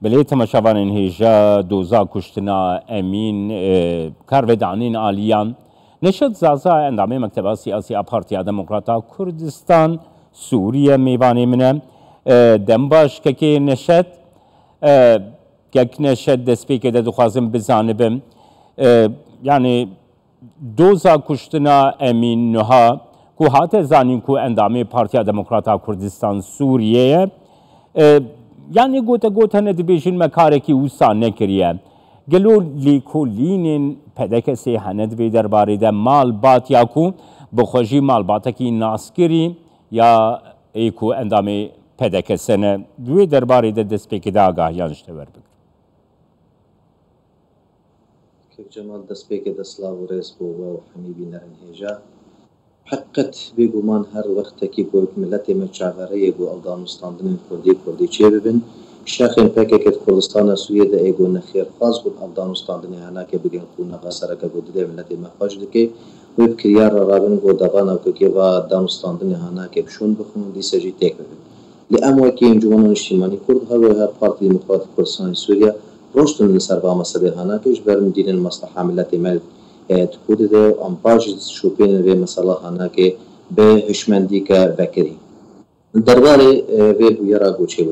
بله تماشاوان هیجا دوزا کشتنا امین کارودانین آلیان نشد زازا اندامه مکتبه سیاسی پارتیا دموکراتا کردستان سوریه میوانی منه دنباش که نشد نشد دستی که دخوازم بزنبم یعنی دوزا کشتنا امین نها کو هات زانین کو اندامه پارتیا دموکراتا کردستان سوریه یعنی گوته ندبیشین مکاره که اوسا نکریه گلو لیکولینین پدکسی هند وی درباره ده مال بات یا کو بخوشی مال باتا کی ناسکری یا ایکو اندامه پدکسنه دوی درباره ده دست پیکی ده آگاهیانش تور بکر که جمال دست پیکی ده سلاو ریس بو و حمیبی نرن هیجا حقت بگومان هر وقت که گوید ملت مچاوره یگو افغانستان کردی چه ببین شاخین پکه که کردستان سوریه ده ایگو نخیر خاص بود افغانستان دنیا هنه که بگن خونه غسره که بود ده ملت مخاج دکی ویب کریار را رابن گو دبان او که و افغانستان دنیا هنه که بشون بخون دی سجی تک ببین لامو که انجمن اجتماعی کرد ها پارتی دموکراتیک کردستان سوریه روشتن لسر با مسئله هنه که جبرن دین المصلحه ملت مل تقول ده أمباج شوبين في مثلا هنا كي بهشمندي كبكري درباري في بيرا قوشي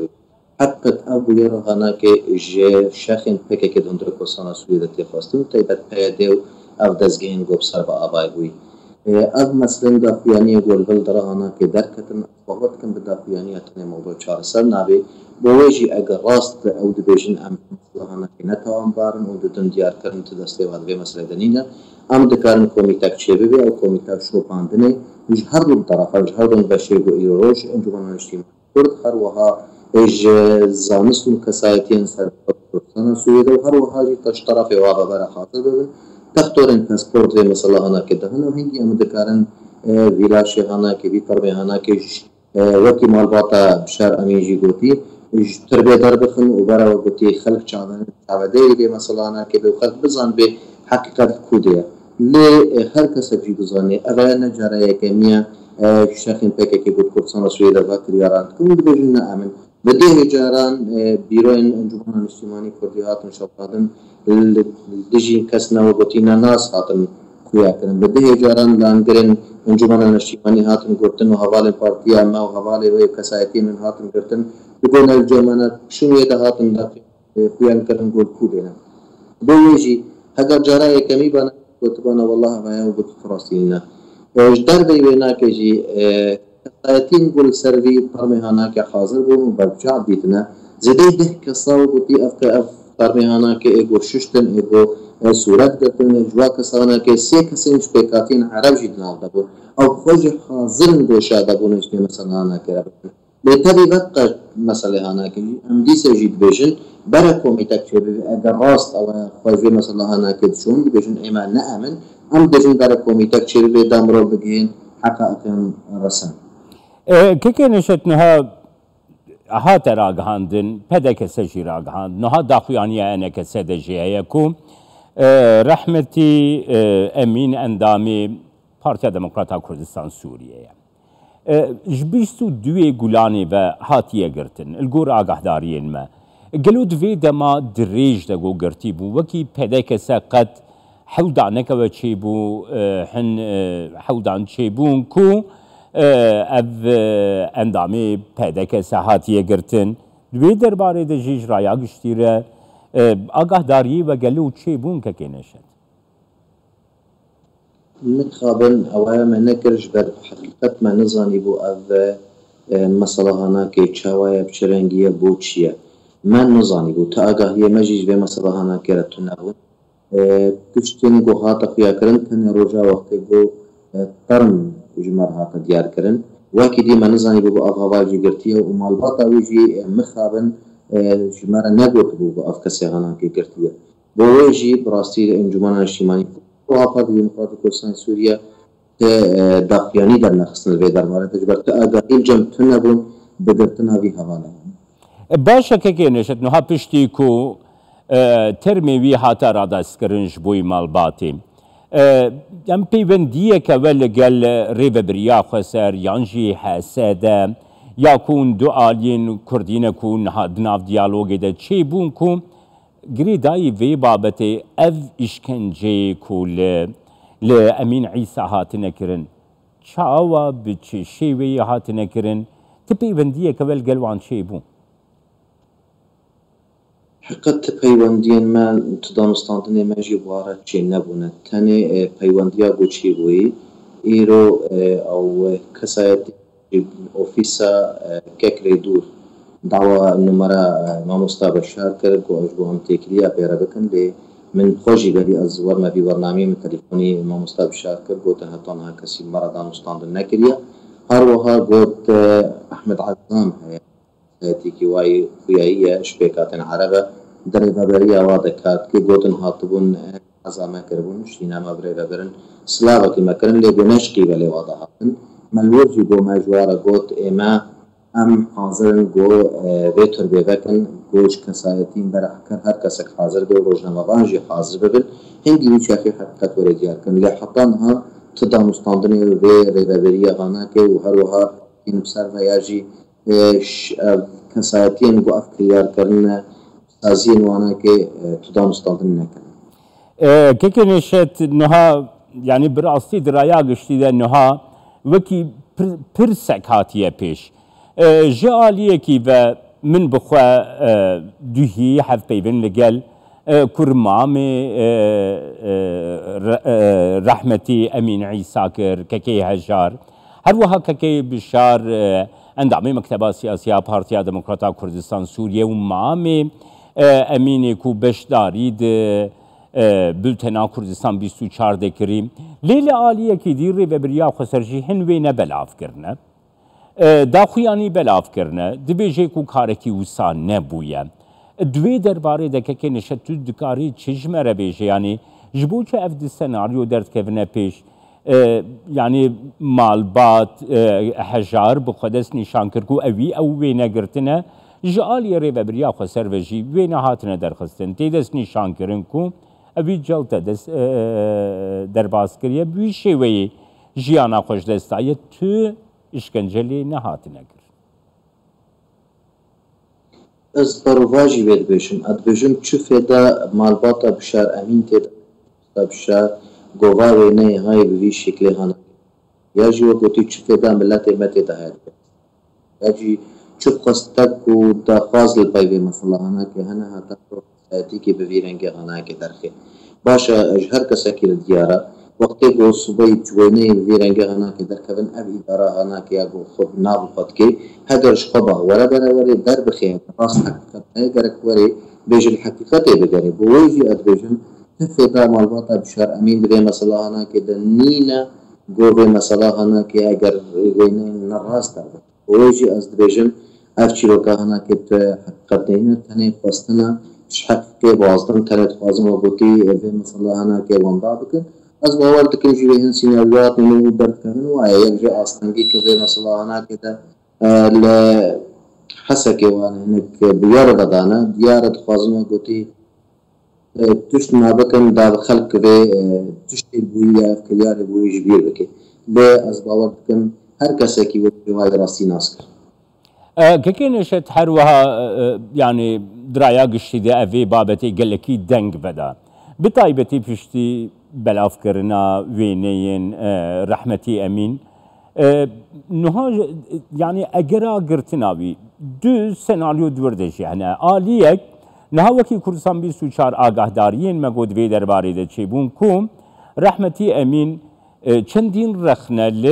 حقت أبو يرا هنا كي ج شخن بكي كده هندر كوسانا سويدة تفاستو تيبت بيديو أو دزجين قب سرب أباي بوي أب مثلا دافياني يقول بلدرا هنا كي دركتن فقط كم بدافياني أتني موضوع شهر سر نابي بوجي أجر راست أو دبيجن أم مثلا هنا كي نتوان بارن أو دتن ديار كرن تدستي وهذا في مسألة دنيا أم دكارن كوميتاك شبابي أو كوميتاك شوباندني مش هردون طرفا مش هردون بشيغو إيروش انجمن الاجتماعي كرد هر وها إج زانستون كسايتين سر كردستان سويدا وهر وها جي تشطرف وابا برا خاطر ببن تختورن باسبورت في مثلا هنا كده هنا هنجي أم دكارن ویلاشی هانا که بی تربیه هانا که وقتی مالباتا بشار امیجی گوتی تربیه دار بخن و برای گوتی خلق چاوده ایده مثلا هانا که به خلق بزن به حقیقت کودیه لی هر کس بجی بزنه اول نجاره کمیا شخصین پکه که بود کردستان سویدا و کریاران کم بجن نامن بدیه جاران بیروین انجمن اجتماعی کردیات نشاطن دیجی کس نو گوتی ناس هاتن خویا کردن بدیه جاران لانگرن انجمن اجتماعی هاتن گرتن و حواله پارتیا ما و حواله و کسایتین هاتن گرتن بگون الجمانات شنوی ده هاتن داخل خویا کردن گل کودینا دویجی اگر جارای کمی بنا گفتبانا والله ما یو گفت فراسینا اجدار بیوینا که جی کسایتین گل سروی پرمیهانا که حاضر بون برجع دیتنا زده ده کساو گفتی اف پرمیهانا که ایگو ششتن ایگو صورت گرتن جوا کسانا که سی کسیم شپیکاتین عرب جیدنا دبون او خوش حاضرن گوشا دبون اجتی مثلا هانا که ربطن بهتری وقت مسئله هانا که ام دیسه جید بیشن برای کمیتک چه اگر راست او خوشی مثلا هانا که شون بیشن ایمان نامن ام دیشن برای کمیتک چه دامرو بگین حقایق رسن که نشد نها هات راگهاندن پدک سجی راگهاند نها داخویانی انک سدجیه کو رحمتی امین اندامی پارتیا دموکراتا کردستان سوریه جبیستو دوی گلانی و هاتیه گرتن الگور آگاهدارین ما گلود وی دما دریج دگو گرتی بو وکی پدک سقط حودانک و چی بو حن حودان چی بون کو اف اندامی پدک سهاتیه گرتن دوی درباره ده جیج رایا گشتیره آگاهداری و گلو چی بون که نشد متخابن اوایل من نکرش بر حقیقت من نزانی بو اف مثلا هانا که چاوای بچرنگیه بو چیه من نزانی بو تا آگاهی مجیج به مثلا هانا که رتون نبود کشتین گو هاتا خویا کرن تن روژا وقتی گو ترم جمر هاتا دیار کرن واکی دی من نزانی بو اف هواجی گرتیه و مالباتا ویجی مخابن جمر نگوت بو اف کسی هانا که گرتیه بو ویجی براستی انجمن اجتماعی وافد دموکراتیک کردستان سوریه داخلیانی در نخستن وی در مورد تجربه آگاهی جمع تنبون بگرتن هاوی حواله باشه که نشد نها پشتی کو ترمی وی هاتا را دست کرنش بوی مالباتی ام پیوندیه که ولگل ریو بریا خسر یانجی حسده یا کون دو آلین کردین کون ناف دیالوگی ده چی بون کن گری دایی وی بابت اف اشکنجه کول لأمین عیسی هاتنه کرن چاوا بچه شیوی هاتنه کرن تپی بندیه کول گلوان چی بون حقیقت پیوندین ما تدانستاندن ماجی وارد چی نبونه تنه پیوندیا گو چی بوی ایرو او کسایت اوفیسا ککری دور دعوة نمرة ماموستا بشار کرد گو اجبو هم تکریا پیرا بکن لی من خوشی بری از ورما بی برنامه من تلفونی ماموستا بشار کرد گو تنهتان ها کسی مرا دانستاندن نکریا هر وها گوت احمد عزام تيكي واي خوياية شبيكاتن عربة دريبا بريا وادا كات كي قوتن هاتبون عزاما كربون شينا ما بريبا برن سلاوة كما كرن لي بنشقي بلي وادا هاتن ملوجي قو مجوارا قوت اما ام حاضرن قو بيتر بيبكن قوش كسايتين برحكر هر كسك حاضر قو روجنا مبانجي حاضر ببن هنگي ويشاكي حقيقت وريجيار كن لي حطانها تدا مستاندني وبي ريبا بريا غاناكي وهروها ينبسر وياجي کسایتین گو افکریار کرن سازین وانا که تدا مستاندن نکن که نشت نها يعني براستی درایا گشتی ده نها وکی پرسک هاتیه پیش جالیه کی و من بخوا دوهی حف پیبن لگل کرمام رحمتی امین عیسی کر که هجار هر وها که بشار اندامي مكتبة سياسية بارتيا ديمقراطية كردستان سوريا ومعامي اميني كو بشداري ده بلتنا كردستان 24 دكريم ليلة عالية كي دير ريبابريا خسرجي هنوينه بلاف كرنا داخوياني بلاف كرنا دبيجي كو كاركي وسان نبويا دوي درباري ده كي نشتو دكاري چجمره بيجي يعني جبوچه افد السيناريو درد كفنا بيش يعني مالبات حجار بخدس نشان كركو اوي او وينا گرتنا جالي ريبا بريا خو سروجي وينا هاتنا درخستن تيدس نشان كرنكو اوي جلتا دس درباس كريا بوي شوي جيانا خوش دستايا تو اشكنجلي نهاتنا كر از برواجي بيد بيشم ادبيجم چو فدا مالباتا بشار امين تيد بشار گواه نه های به شکل هان یا جو کوتی چه دا ملت مت ده یا جی چه قصدک و دا فاضل پای مثلا هنا که هنا هتا ساعتی که به ویرنگ هنا که درخه باشه هر کس کی دیاره وقتی کو صبح جوینه ویرنگ هنا که درکبن اب اداره هنا که اگه خود ناب خود که هدرش قبا ولا ولا در بخیر راست حقیقت اگر کوری بیج الحقیقت بگره بوجی ادبیجن فدا مالباتا بشار امین به مثلا هنا که دنینا گوه مثلا هنا که اگر وینه نراست داره اوجی از دبیجم افچیلو که هنا که حقیقت دینه تنه خواستنا حق که بازدم تنه خوازم و بوتی به مثلا هنا که واندا بکن از باور تکن جوه هن سیناریوات نمو برد کردن و یک جا آستنگی که به مثلا هنا که ده حسا که وانه هنک بیار بدانه دیارت خوازم و بوتی تشت نابكن دا خلق به تشت بويا كليار بوي جبير بكي لا از باور كن هر کس کی وای راستی ناس كي نشت حروها يعني درايا قشتي ده افي بابتي قال لك دنگ بدا بطايبتي بشتي بلاف كرنا وينين رحمتي امين نها يعني اجرا قرتناوي دو سيناريو دوردش يعني آليك نها وکی کردستان 24 آگاهداریین مگود وی درباره ده چی بون کوم رحمتی امین چندین رخنه ل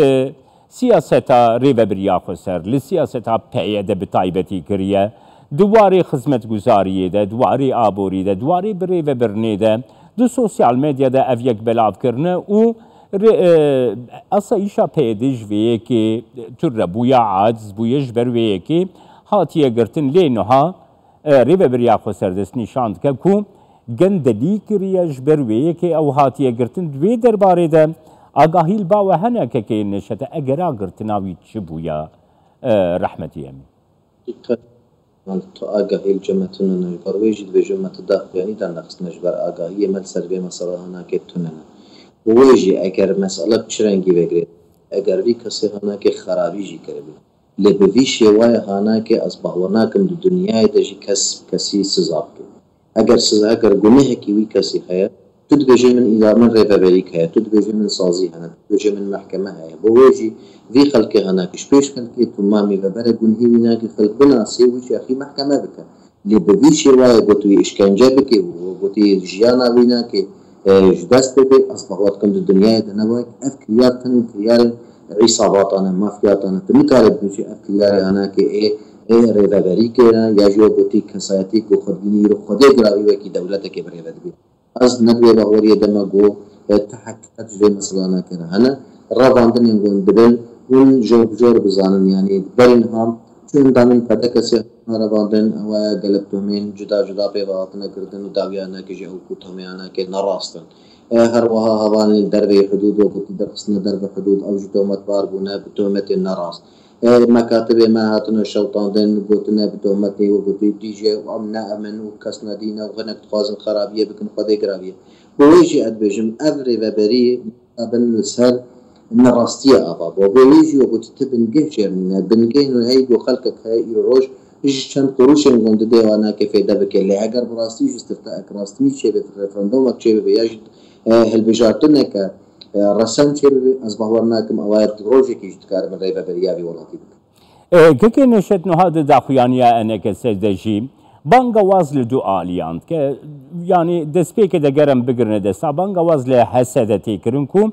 سیاستا ریوبریا خسر ل سیاستا پیاده بتایبتی کریه دواری خدمت گزاریه ده دواری آبوری ده دواری بری و برنه ده دو سوسیال مدیا ده او یک بلاف کرنه و اصلا ایشا پیدش ویه که تر بویا عاجز بویش بر ویه که هاتیه گرتن لی نها ریوبریا خسر دست نشاند که کو گندلی کریه جبر ویه که او هاتیه گرتن دوی درباره ده آگاهیل با و هنه که نشته اگرا گرتناوی چه بویا رحمتی امین تو آگاهیل جمعتون نجبر ویجید به جمعت داخلی در نقص نجبر آگاهی مل سر به مسئله هنه که توننه ویجی اگر مسئله چرنگی بگرید اگر وی کسی هنه که خرابی جی کرده لێ بڤی شێوایە هاناکێ ئەس باوەڕ ناکەم لە دنیای دەژی کەسی سزا بکە ئەگەر سزا ئەگەر گونەهێکی وی کەسی هەیە تو دبێژێ من ڕێبەبەریک هەیە تو دبێژێ من سازی هەنە دبێژێ من محکەمە هەیە بۆ وێژی وی خەڵکێ هەناکەش پێش خەڵکێ تو مامی بەبەرە گونهی وی ناکە خەڵک بناسێ وی شاخی محکەمە بکە لێ بڤی شێوایە گوتوی ئیشکەنجە بکێ گوتی ژیانە وی ناکێ دەست بێ ئەس باوەڕکەم لە دنیای دەنەوەی ئەف کریار تەنین کریارن عیساباتانە مافیاتانە تو نکارێت بچی ئەف کریارە هەناکێ رێبەبەری کێرە یا ژۆ گوتی کەسایەتی و خودبینی و خودێ گراوی وەکی دەولەتێکی بڕێبە دەبێت ئەس نەدوێ باوەریە دەمە گۆ تحقیقات جوێ مەسەڵانە کردە هەنە ڕاواندنێن گۆن دەبن اون جۆر بزانن یعنی بەرین هەم چون دانن پەتە کەسێ ڕەواندن ئەوە گەلک تۆمێن جدا پێباتنەکردن و داویانەکەژی ئەو کوتەمیانەکە نەڕاستن هەروەها هەوان دەربەی حدود و گوتی دەخستنە دەربە حدود ئەوژی تۆمەتبار بوونە بتۆمەتێن نەڕاست مەکاتبێ ما هاتنە شەوتاندن گوتنە بتۆمەتی و گوتی دیژێ و ئەم نائەمن و کەس نەدینە و غەنەک خوازن خراپیە بکن خودێ گراویە بۆیژی ئەدبێژم ئەv رێبەبەری ئەبن لەسەر نەڕاستیە ئاوا بۆ بۆیژی و گوتی تە بنگە شێرمینە بنگەین و هەی بۆ خەڵکەک هەیە ئیر ڕۆژ چەند قڕوشێن گۆندە دێواناکە فێدە بکە لێ ئەگەر بڕاستی ژسترتا ئەکڕاستنی چێ بێت ڕێفرەندۆمەک چێ بێ یاژ هەلبژارتنێکە ڕەسەم چێ بێ ئەس باوەڕ ناکەم ئەوە ڕۆژێکیش دکار من ڕێبەبەریاوی وڵاتی بکە کەکێ نەشێت نهاد داخویانیا ئەنەکە سەردەژی بانگە واز لە دوو ئالیاند کە یانی دەستپێکە دەگەرم بگرنە دەستا بانگە واز لە هەسەدە تێکردن و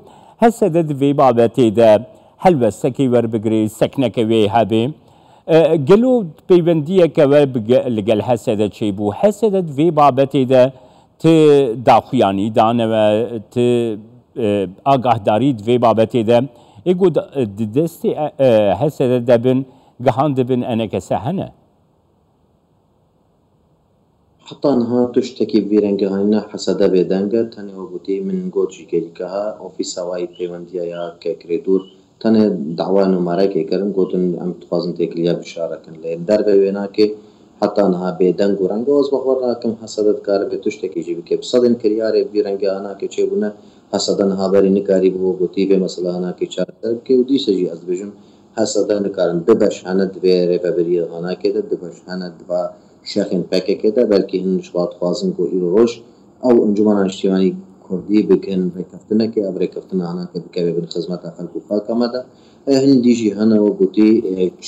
هەسەدە دوێ بابەتێدا هەلوەستەکەی وەربگری سەکنەکە وێ هەبێ گەلو پەیوەندیەکەوە لەگەل هەسەدە چێ بوو هەسەدە دوێ بابەتێدا ت داخویانی دانەوە ت ئاگاهداری دوێ بابەتێدا ئێگو دەستی هەسەدە دەبن گەهان دەبن ئەنەکەسە هەنە حتى نها تشتكي بيرنجهانا حسد بيدانجا تاني وبوتي من جوتشي كيكها اوفيس هواي بيونديا يا كريدور تاني دعوانو ماركي كرم قوتن ام تفازن تيكليا بشاركن لين دربه ويناكي حتى نها بيدانج ورانجا وز بخورا كم حسدت كار بتشتكي جي بكي بصدن كريار بيرنجهانا كي چيبونا حسدن هابري نكاري بو بوتي به مثلا انا كي چارتر كي ودي سجي ازبجم حسدن كارن دبش هند بيره ببري هانا كده دبش هند با شاخين پاکێکە دا بەلکی هەنش خوازم بۆ ئیر ڕۆژ ئەو ئەنجومەنە نیشتیوانی کوردی بکەن ڕێکەفتنەکە ئەو ڕێکەفتنانەکە بکەوێ بن خزمەتە خەڵک و خاکەمەدا هەندیژی هەنەوە گوتی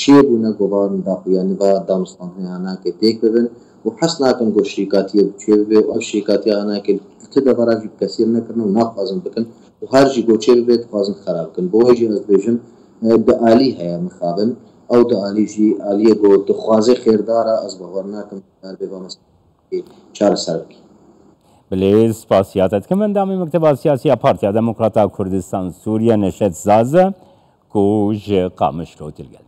چێ بوونە گۆڕان داخویانی با دامستاندنیاناکە تێک ببن و حەس ناکەن بۆ شریکاتیە بچێ ببێ و ئەو شریکاتیاناکە تە دەبەراژی کەسیر نەکردن و ناخوازم بکەن و هەرژی بۆ چێ ببێت خوازن خراپ بکەن بۆ هێژی ئەزبێژن دەعالی هەیە مخابن ئەو دەعالیژی عالیە بۆ دخوازی خێردارە ئەس باوەڕ ناکەم بێ بە چارەسەر بکەین بلێ سپاسیاتت کە مندامی مەکتەبا سیاسیە پارتیا دەموکراتا کوردستان سووریا نەشەت زازە کو ji qamişlo tilgel